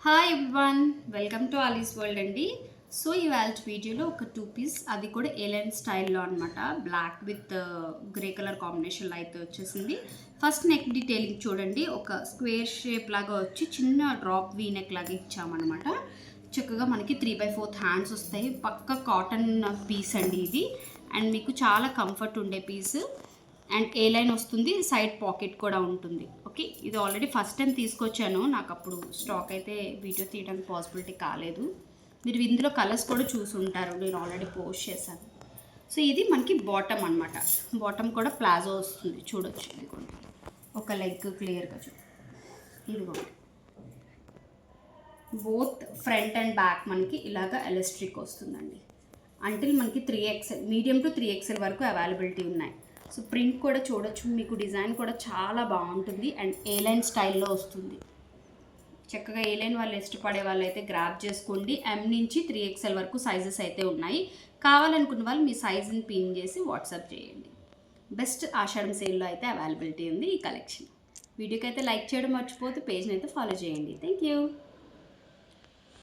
Hi everyone, welcome to Ali's world అండి. So ఇవాళ వీడియోలో ఒక 2 పీస్, అది కూడా ఏలైన్ స్టైల్లో అనమాట. బ్లాక్ విత్ గ్రే కలర్ కాంబినేషన్లో అయితే వచ్చేసింది. ఫస్ట్ నెక్ డీటెయిలింగ్ చూడండి, ఒక స్క్వేర్ షేప్ లాగా వచ్చి చిన్న డ్రాప్ వీ నెక్ లాగా ఇచ్చామన్నమాట. చక్కగా మనకి 3/4 హ్యాండ్స్ వస్తాయి. పక్క కాటన్ పీస్ అండి ఇది, అండ్ మీకు చాలా కంఫర్ట్ ఉండే పీస్. అండ్ ఏ లైన్ వస్తుంది, సైడ్ పాకెట్ కూడా ఉంటుంది. ఓకే, ఇది ఆల్రెడీ ఫస్ట్ టైం తీసుకొచ్చాను, నాకు అప్పుడు స్టాక్ అయితే వీడియో తీయడానికి పాసిబిలిటీ కాలేదు. మీరు ఇందులో కలర్స్ కూడా చూసి ఉంటారు, నేను ఆల్రెడీ పోస్ట్ చేశాను. సో ఇది మనకి బాటమ్ అనమాట. బాటమ్ కూడా ప్లాజో వస్తుంది, చూడొచ్చు. ఇదిగోండి, ఒక లెగ్ క్లియర్గా ఇదిగోండి. బోత్ ఫ్రంట్ అండ్ బ్యాక్ మనకి ఇలాగ ఎలాస్టిక్ వస్తుందండి. అంటిల్ మనకి 3XL, మీడియం టు 3XL వరకు అవైలబిలిటీ ఉన్నాయి. సో ప్రింట్ కూడా చూడొచ్చు, మీకు డిజైన్ కూడా చాలా బాగుంటుంది. అండ్ ఏ లైన్ స్టైల్లో వస్తుంది. చక్కగా ఏ లైన్ వాళ్ళు ఇష్టపడే వాళ్ళు అయితే గ్రాప్ చేసుకోండి. M నుంచి 3XL వరకు సైజెస్ అయితే ఉన్నాయి. కావాలనుకున్న వాళ్ళు మీ సైజుని పిన్ చేసి వాట్సాప్ చేయండి. బెస్ట్ ఆషాఢం సేల్లో అయితే అవైలబిలిటీ ఉంది ఈ కలెక్షన్. వీడియోకి అయితే లైక్ చేయడం మర్చిపోతే పేజ్ని అయితే ఫాలో చేయండి. Thank you.